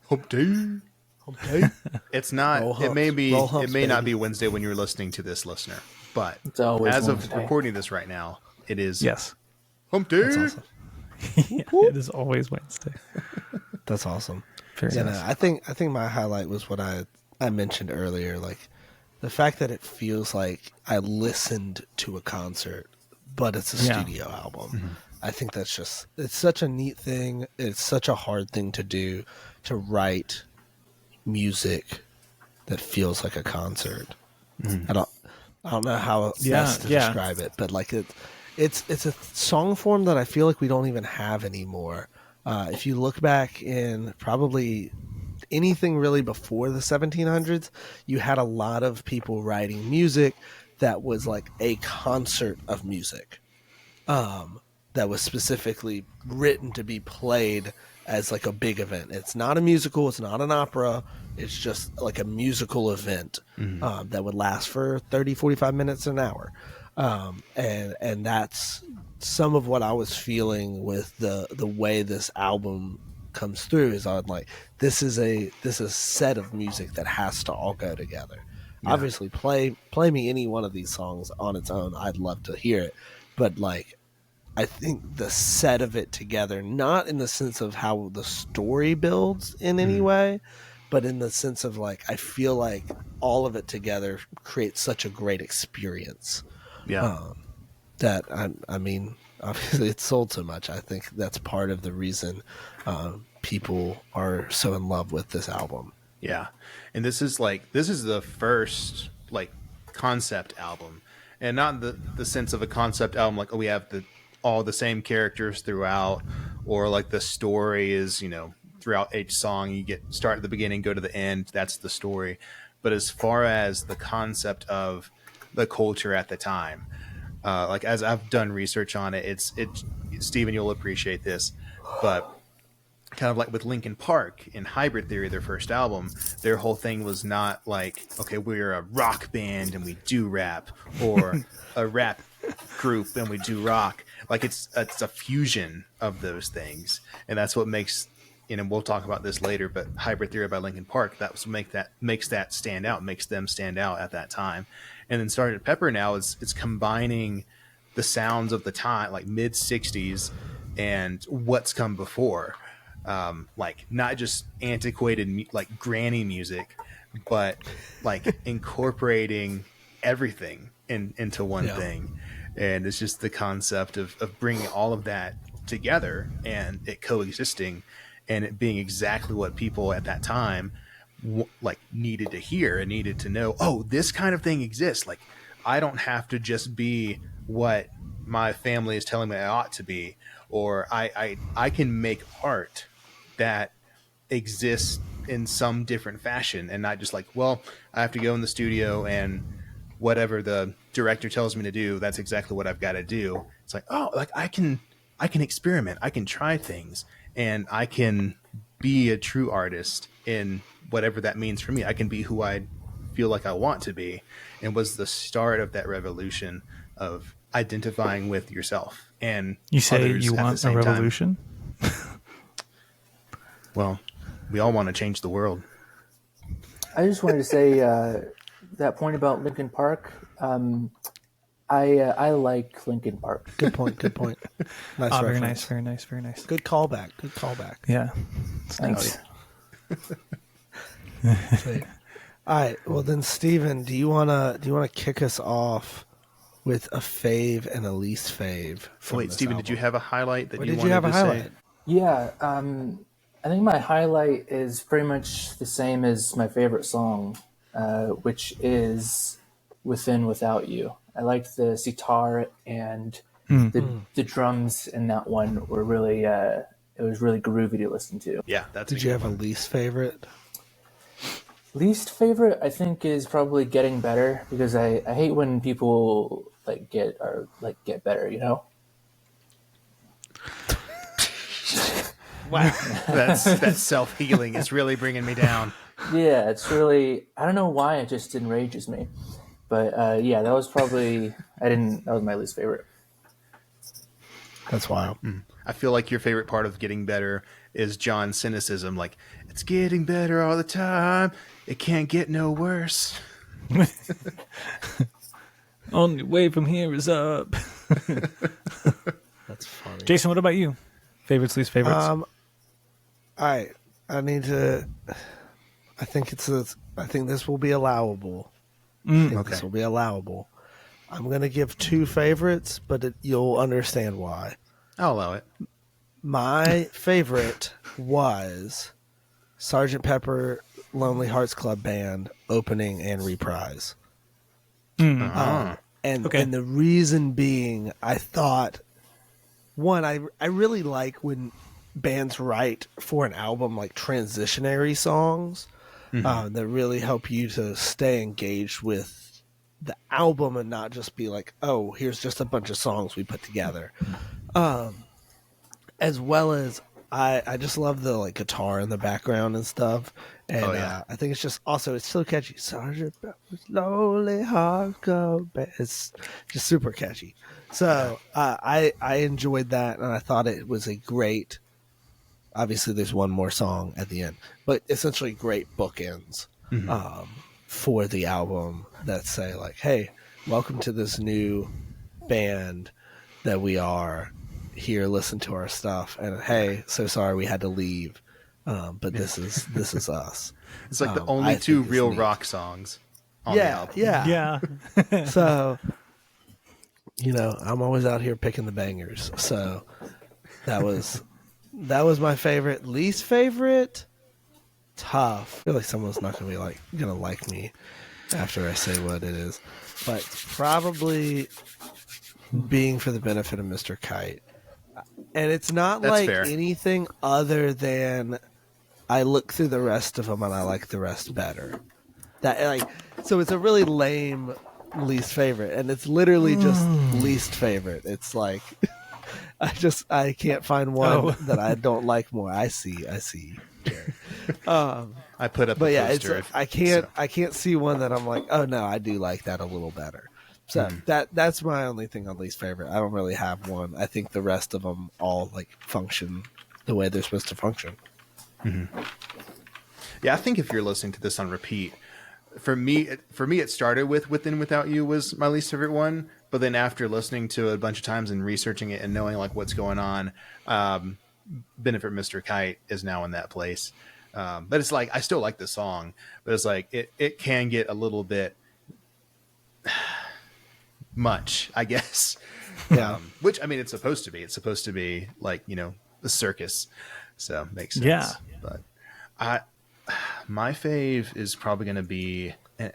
Hump day. It's not. Roll It humps. may be. Roll humps, it may not baby. be Wednesday when you're listening to this, listener. But It's always as of Wednesday. recording this right now, it is Yes. Hump Day. That's awesome. Yeah, it is always Wednesday. That's awesome. Very Yeah, nice. no, I think my highlight was what I mentioned earlier, like the fact that it feels like I listened to a concert, but it's a Yeah. studio album. I think that's just it's such a neat thing. It's such a hard thing to do, to write music that feels like a concert. I don't know how best to describe it, but like it's a song form that I feel like we don't even have anymore. If you look back in probably anything really before the 1700s, you had a lot of people writing music that was like a concert of music, that was specifically written to be played as like a big event. It's not a musical, it's not an opera, it's just like a musical event that would last for 30, 45 minutes, an hour. And that's some of what I was feeling with the way this album comes through. Is I'm like, this is a set of music that has to all go together. Yeah. Obviously, play me any one of these songs on its own, I'd love to hear it, but like, I think the set of it together, not in the sense of how the story builds in any way, but in the sense of like, I feel like all of it together creates such a great experience. Yeah. That I mean, obviously it's sold so much. I think that's part of the reason people are so in love with this album. Yeah. And this is the first like concept album, and not the sense of a concept album like, oh, we have all the same characters throughout, or like the story is, throughout each song you start at the beginning, go to the end, that's the story. But as far as the concept of the culture at the time, like as I've done research on it, it's Steven, you'll appreciate this, but kind of like with Linkin Park in Hybrid Theory, their first album, their whole thing was not like, okay, we're a rock band and we do rap, or a rap group and we do rock. Like it's a fusion of those things, and that's what makes, and we'll talk about this later, but Hybrid Theory by Linkin Park, that was makes that stand out, makes them stand out at that time. And then Sgt. Pepper now it's combining the sounds of the time, like mid 60s, and what's come before, like not just antiquated like granny music, but like incorporating everything into one thing. And it's just the concept of bringing all of that together and it coexisting and it being exactly what people at that time like needed to hear and needed to know. Oh, this kind of thing exists. Like I don't have to just be what my family is telling me I ought to be, or I can make art that exists in some different fashion and not just like, well, I have to go in the studio and whatever the director tells me to do, that's exactly what I've got to do. It's like, oh, like I can experiment, I can try things, and I can be a true artist in whatever that means for me. I can be who I feel like I want to be, and was the start of that revolution of identifying with yourself. And You say others you at the want a same time. revolution? Well, we all want to change the world. I just wanted to say that point about Linkin Park. I like Linkin Park. Good point. Good point. Nice Oh, very reference. nice, very nice, very nice. Good callback. Good callback. Yeah. Thanks. Sweet. All right. Well, then, Steven, do you wanna kick us off with a fave and a least fave? Wait, Steven, did you have a highlight that Or you did wanted you have a to highlight? say? Yeah, I think my highlight is pretty much the same as my favorite song, which is "Within Without You." I liked the sitar and the drums in that one were really it was really groovy to listen to. Yeah, that's. Did you have a least favorite? Least favorite, I think, is probably "Getting Better" because I hate when people get better, you know. Wow, that's self healing. It's really bringing me down. Yeah, it's really, I don't know why it just enrages me, but yeah, that was probably that was my least favorite. That's wild. I feel like your favorite part of Getting Better is John's cynicism. Like, it's getting better all the time. It can't get no worse. Only way from here is up. That's funny. Jason, what about you? Favorites, least favorites? All right. I need to. I think this will be allowable. This will be allowable. I'm going to give two favorites, but you'll understand why. I'll allow it. My favorite was Sgt. Pepper Lonely Hearts Club Band opening and reprise. And the reason being, I thought, one, I really like when bands write for an album like transitionary songs that really help you to stay engaged with the album and not just be like, oh, here's just a bunch of songs we put together. As well as I just love the guitar in the background and stuff. And I think it's just also it's so catchy. Sgt. Pepper's Lonely Hearts Club Band. It's just super catchy. So I enjoyed that, and I thought it was a great. Obviously, there's one more song at the end, but essentially great bookends for the album that say like, "Hey, welcome to this new band that we are here. Listen to our stuff, and hey, so sorry we had to leave, but this is us." It's like the only two real rock songs on the album. Yeah. So, I'm always out here picking the bangers. So that was my favorite. Least favorite, tough. I feel like someone's not gonna be gonna like me after I say what it is, but probably Being for the Benefit of Mr. Kite. And it's not That's like fair. anything other than I look through the rest of them and I like the rest better. So it's a really lame least favorite, and it's literally just least favorite. It's like I can't find one that I don't like more. I see, Jared. I put up But a yeah, poster. I can't see one that I'm like, oh no, I do like that a little better. So that's my only thing on least favorite. I don't really have one. I think the rest of them all like function the way they're supposed to function. Yeah, I think if you're listening to this on repeat, for me, it started with and Without You was my least favorite one. But then after listening to it a bunch of times and researching it and knowing like what's going on, Benefit Mr. Kite is now in that place. But it's like, I still like the song, but it's like, it can get a little bit much, I guess. Yeah. Which, I mean, it's supposed to be like, the circus. So makes sense. Yeah. But my fave is probably going to be, I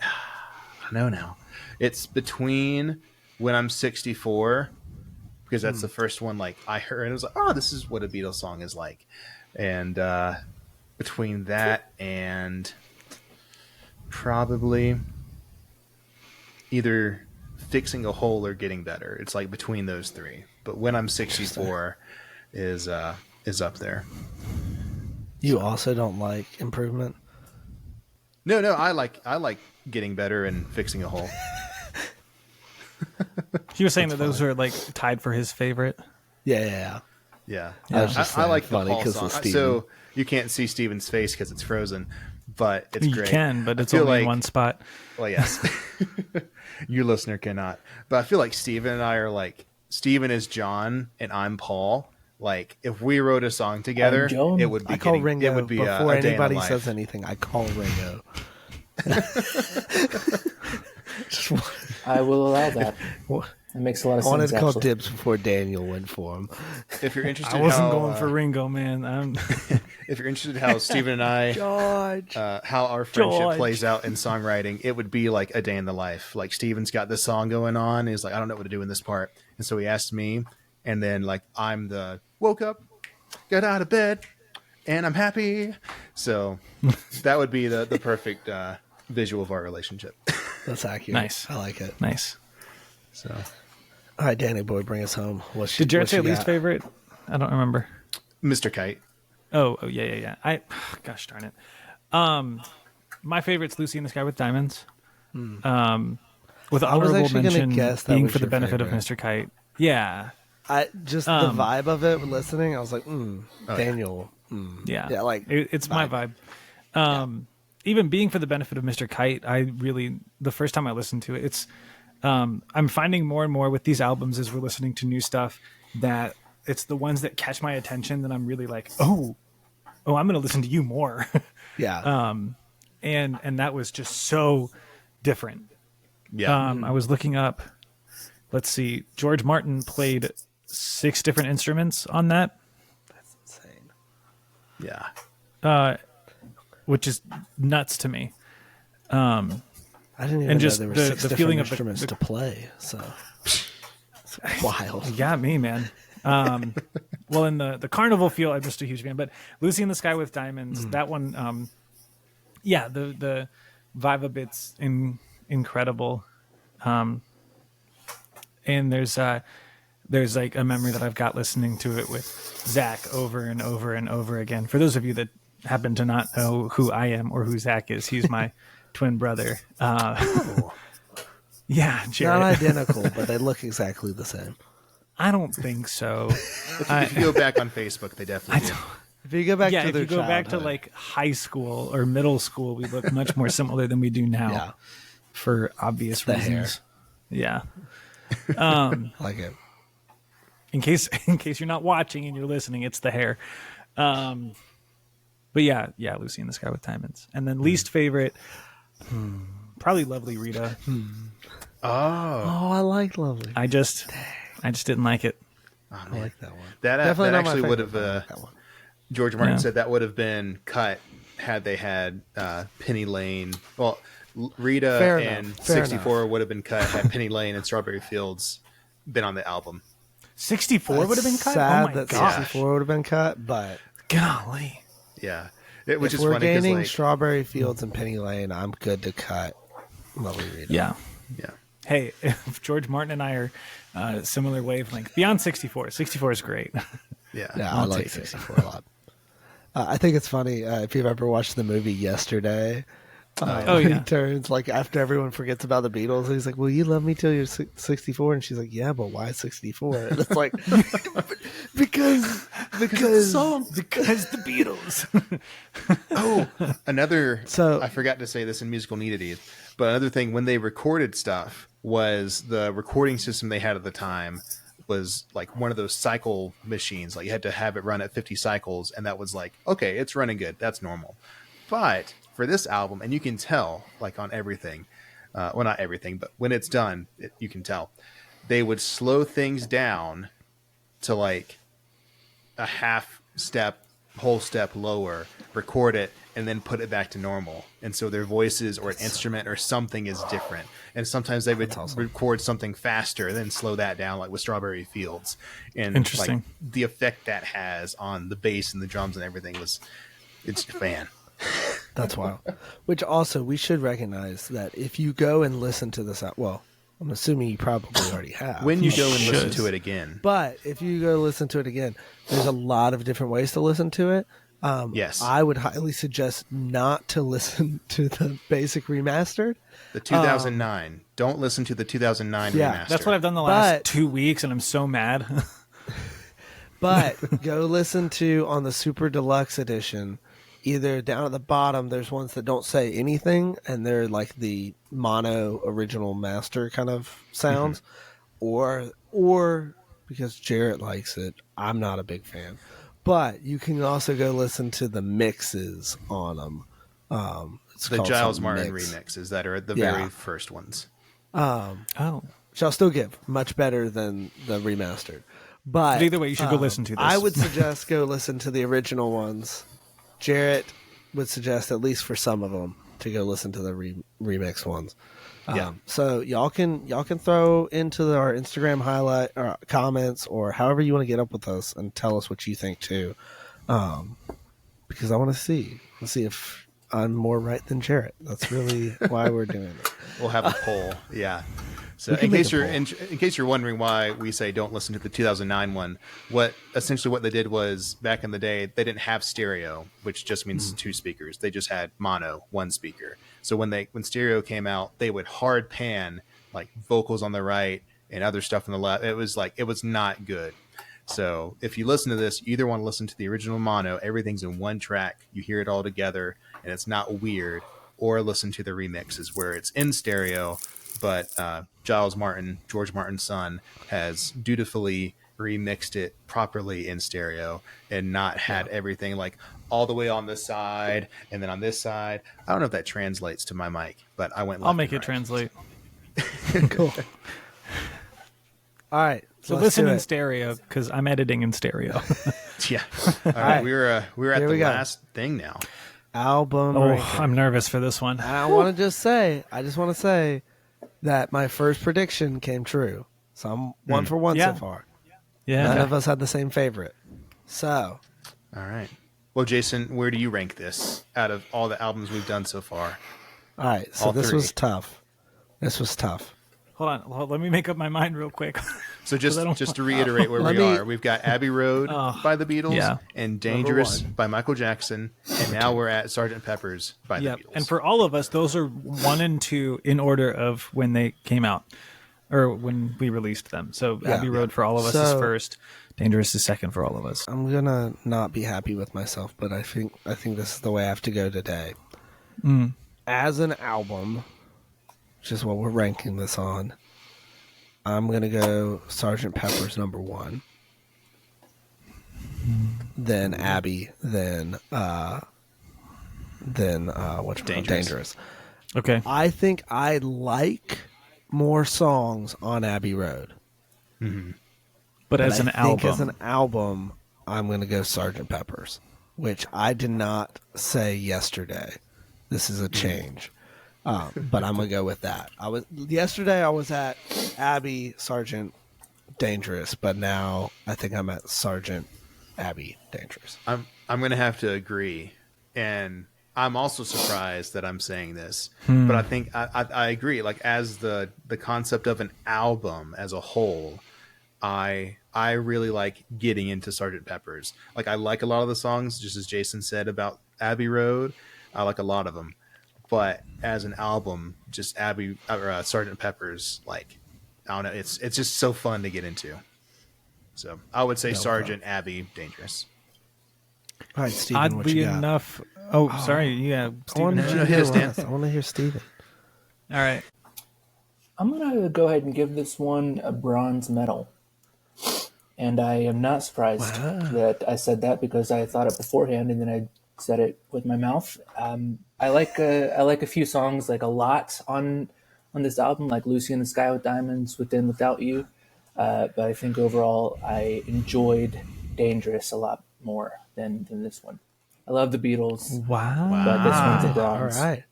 know now, it's between When I'm 64, because that's the first one like I heard and it was like, oh, this is what a Beatles song is like. And between that and probably either Fixing a Hole or Getting Better. It's like between those three. But When I'm 64 is up there. You also don't like Improvement? No, I like Getting Better and Fixing a Hole. He was saying that those are like tied for his favorite. Yeah. Yeah. I like the funny Paul because song. of Steven. So you can't see Steven's face because it's frozen, but it's You great. can, but I it's feel only like, in one spot. Well, yes. Your listener cannot. But I feel like Steven and I are like, Steven is John and I'm Paul. Like, if we wrote a song together, Joan. it would be I call Ringo it would be before a day in the anybody life. says anything. I call Ringo. I will allow that. What? It makes a lot of I wanted sense. to call Actually. dibs before Daniel went for him. If you're interested, I wasn't how, going for Ringo, man. If you're interested how Steven and I, George. how our friendship George. plays out in songwriting, it would be like a day in the life. Like Steven's got this song going on. He's like, I don't know what to do in this part. And so he asked me, and then like I'm the woke up, got out of bed, and I'm happy. So that would be the perfect visual of our relationship. That's accurate. Nice. I like it. Nice. So All right, Danny boy, bring us home. Did Jared say least favorite? I don't remember. Mr. Kite. Oh yeah. Gosh darn it. My favorite's Lucy in the Sky with Diamonds. With honorable actually gonna mention guess that being was for the your benefit of favorite. Mr. Kite. Yeah. I just the vibe of it listening. I was like, Daniel. Yeah. Yeah, like it's my vibe. Even being for the benefit of Mr. Kite, the first time I listened to it, I'm finding more and more with these albums as we're listening to new stuff that it's the ones that catch my attention that I'm really like, oh, I'm going to listen to you more. yeah. And that was just so different. Yeah. I was looking up, let's see, George Martin played 6 different instruments on that. That's insane. Yeah. Which is nuts to me. I didn't even And know just there were the 6 different feeling of instruments to play. So it's wild. You got me, man. Well, in the carnival feel, I'm just a huge fan. But Lucy in the Sky with Diamonds, that one, the vibe of it's incredible. And there's like a memory that I've got listening to it with Zach over and over and over again. For those of you that happen to not know who I am or who Zach is, he's my twin brother. Yeah, Jared. Not identical, but they look exactly the same. I don't think so. If you go back on Facebook, they definitely do. If you go back to If their you go back to childhood. like high school or middle school, we look much more similar than we do now. Yeah. For obvious the hair. reasons. Yeah. I like it. In case you're not watching and you're listening, it's the hair. But yeah, Lucy in the Sky with Diamonds. And then least favorite, probably Lovely Rita. Oh, I like Lovely. I just didn't like it. I like that one. that Definitely not my actually would favorite, have. but I like that one. George Martin Yeah. said that would have been cut had they had Penny Lane. Well, Rita Fair and enough, fair 64 would have been cut had Penny Lane and Strawberry Fields been on the album. 64 would have been cut? Sad Oh my that gosh. 64 would have been cut, but Golly. Yeah, which if is we're funny because gaining like, Strawberry Fields and Penny Lane, I'm good to cut Lovely Rita. Yeah. yeah, Hey, if George Martin and I are similar wavelength, beyond 64. 64 is great. yeah, Yeah, I I'll like take it. 64 a lot. I think it's funny if you've ever watched the movie Yesterday. Oh, He yeah. turns like after everyone forgets about the Beatles. He's like, "Will you love me till you're 64?" And she's like, "Yeah, but why 64?" And it's like, because Because the Beatles. Oh, another. So- I forgot to say this in musical needities, but another thing when they recorded stuff was the recording system they had at the time was like one of those cycle machines. Like you had to have it run at 50 cycles, and that was like, okay, it's running good. That's normal. But for this album, and you can tell, like on everything, well, not everything, but when it's done, you can tell they would slow things down to like a half step, whole step lower, record it, and then put it back to normal. And so their voices or an instrument or something is different. And sometimes they would record something faster, then slow that down, like with Strawberry Fields. And Interesting. like the effect that has on the bass and the drums and everything it's man. That's wild. Which also, we should recognize that if you go and listen to this, well, I'm assuming you probably already have. When you go and should. listen to it again. But if you go listen to it again, there's a lot of different ways to listen to it. Yes. I would highly suggest not to listen to the basic remastered. The 2009. Don't listen to the 2009 Yeah. remaster. That's what I've done the last But- 2 weeks, and I'm so mad. But go listen to on the Super Deluxe Edition. Either down at the bottom, there's ones that don't say anything, and they're like the mono original master kind of sounds, or because Jarrett likes it, I'm not a big fan. But you can also go listen to the mixes on them. It's The called Giles something Martin mix. remixes that are the Yeah. very first ones. Oh. Which I'll still give much better than the remastered. But Either way, you should go listen to this. I would suggest go listen to the original ones. Jarrett would suggest, at least for some of them, to go listen to the remix ones. Yeah. So y'all can throw into our Instagram highlight or comments or however you want to get up with us and tell us what you think too, because I want to see if I'm more right than Jarrett. That's really why we're doing it. We'll have a poll. Yeah. So can in make case a you're poll. in case you're wondering why we say don't listen to the 2009 one, what they did was back in the day they didn't have stereo, which just means two speakers. They just had mono, one speaker. So when stereo came out, they would hard pan like vocals on the right and other stuff on the left. It was not good. So if you listen to this, you either want to listen to the original mono, everything's in one track, you hear it all together, and it's not weird, or listen to the remixes where it's in stereo, but George Martin's son, has dutifully remixed it properly in stereo and not had everything like all the way on this side and then on this side. I don't know if that translates to my mic, but I went left I'll make and it right. translate. Cool. All right. So let's listen do in it. stereo because I'm editing in stereo. Yeah. All right. right. We're at Here the we go. last thing now. Album Oh, ranking. I'm nervous for this one. I just want to say that my first prediction came true. So I'm one for one Yeah. so far. Yeah. None of us had the same favorite. So, All right. Well, Jason, where do you rank this out of all the albums we've done so far? all right. So All this three. was tough. Hold on. Let me make up my mind real quick. So 'Cause I don't- just to reiterate where Let we me- are, we've got Abbey Road by the Beatles yeah. and Dangerous one. by Michael Jackson, and now we're at Sgt. Pepper's by Yeah. the Beatles. And for all of us, those are 1 and 2 in order of when they came out or when we released them. So Abbey Road for all of us is So- first. Dangerous is second for all of us. I'm gonna not be happy with myself, but I think this is the way I have to go today. As an album, which is what we're ranking this on, I'm gonna go Sgt. Pepper's number 1, then Abbey, then Dangerous. Okay. I think I like more songs on Abbey Road. But as I an think album. as an album, I'm going to go Sgt. Pepper's, which I did not say yesterday. This is a change, but I'm going to go with that. Yesterday I was at Abbey, Sgt. Dangerous, but now I think I'm at Sgt. Abbey, Dangerous. I'm going to have to agree, and I'm also surprised that I'm saying this, but I think I agree. Like as the concept of an album as a whole, I really like getting into Sgt. Pepper's. Like I like a lot of the songs, just as Jason said about Abbey Road. I like a lot of them, but as an album, just Abbey or Sergeant Pepper's, like, I don't know, it's just so fun to get into. So I would say Sergeant, Abbey, Dangerous. All right, Steven, what you Oddly got? enough, sorry, yeah, I want Steven. to No, hear no, hit us, Dan. I want to hear Steven. All right. I'm gonna go ahead and give this one a bronze medal. And I am not surprised that I said that because I thought it beforehand and then I said it with my mouth. I like a few songs, like a lot on this album, like "Lucy in the Sky with Diamonds," "With and Without You." But I think overall I enjoyed "Dangerous" a lot more than this one. I love the Beatles, Wow. but this one's a All bronze. right.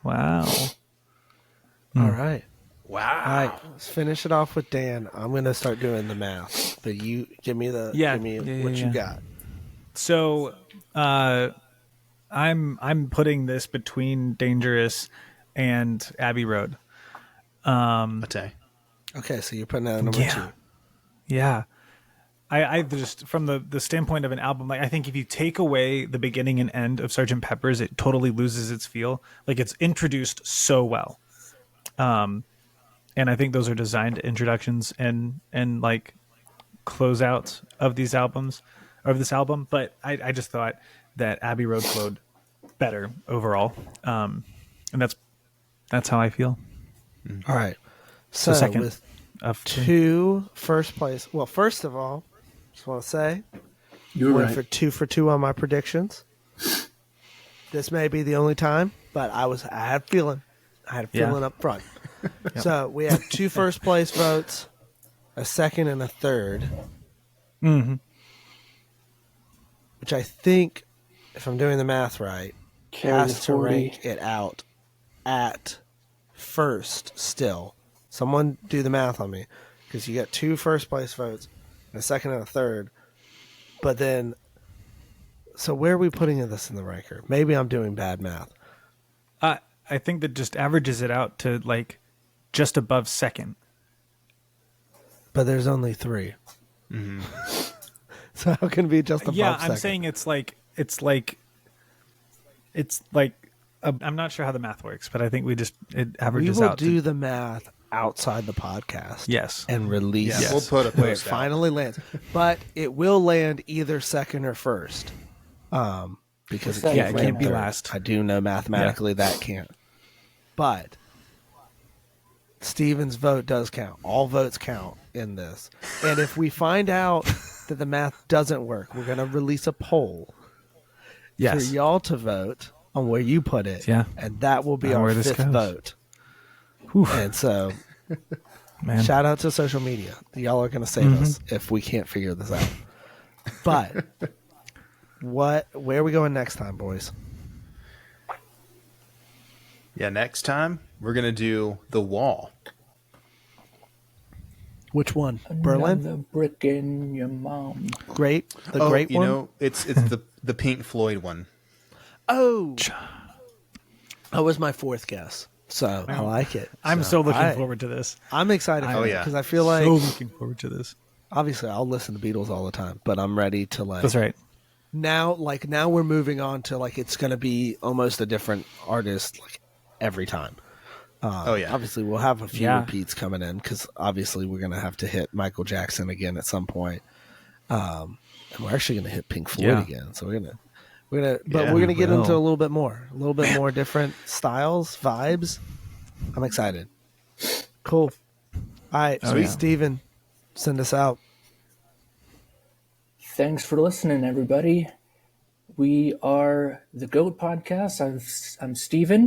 Wow. All right. Wow. All right. Let's finish it off with Dan. I'm going to start doing the math. But you give me what you got. So, I'm putting this between Dangerous and Abbey Road. Okay. Okay, so you're putting that at number 2. Yeah. I just, from the standpoint of an album, like, I think if you take away the beginning and end of Sgt. Pepper's, it totally loses its feel. Like, it's introduced so well. And I think those are designed introductions and like closeouts of these albums, of this album. But I just thought that Abbey Road flowed better overall. And that's how I feel. All right. So second with of 2 first place. Well, first of all, just want to say You're went right. for 2 for 2 on my predictions. This may be the only time, but I had a feeling up front. So we have 2 first place votes, a second and a third. Mm-hmm. Which I think, if I'm doing the math right, Carry has the to 40. rank it out at first still. Someone do the math on me. Because you got 2 first place votes, and a second and a third. But then, so where are we putting this in the ranker? Maybe I'm doing bad math. I think that just averages it out to like just above second. But there's only 3. Mm-hmm. So how can it be just above second? I'm saying it's like I'm not sure how the math works, but I think it averages we will out. do the math outside the podcast. Yes. And release Yeah, it. we'll put a when it post out. finally lands. But it will land either second or first. Because Yeah, it it can't land be third. last. I do know mathematically that can't. But Steven's vote does count. All votes count in this. And if we find out that the math doesn't work, we're going to release a poll for y'all to vote on where you put it. Yeah. And that will be I know our where this 5th goes. vote. Whew. And so, Man. shout out to social media. Y'all are going to save us if we can't figure this out. But where are we going next time, boys? Yeah, next time we're going to do The Wall. Which one? Berlin? Another brick in your mom. Great. The great you one? know, it's the Pink Floyd one. Oh. That was my 4th guess. So I like it. I'm So so looking forward to this. I'm excited for Oh, it yeah. because I feel like So looking forward to this. obviously I'll listen to Beatles all the time, but I'm ready to That's right. now we're moving on to like it's going to be almost a different artist like every time. Obviously we'll have a few repeats coming in because obviously we're going to have to hit Michael Jackson again at some point. And we're actually going to hit Pink Floyd again. So we're going to get into a little bit more different styles, vibes. I'm excited. Cool. All right, sweet. Steven, send us out. Thanks for listening, everybody. We are the G.O.A.T. Podcast. I'm Steven.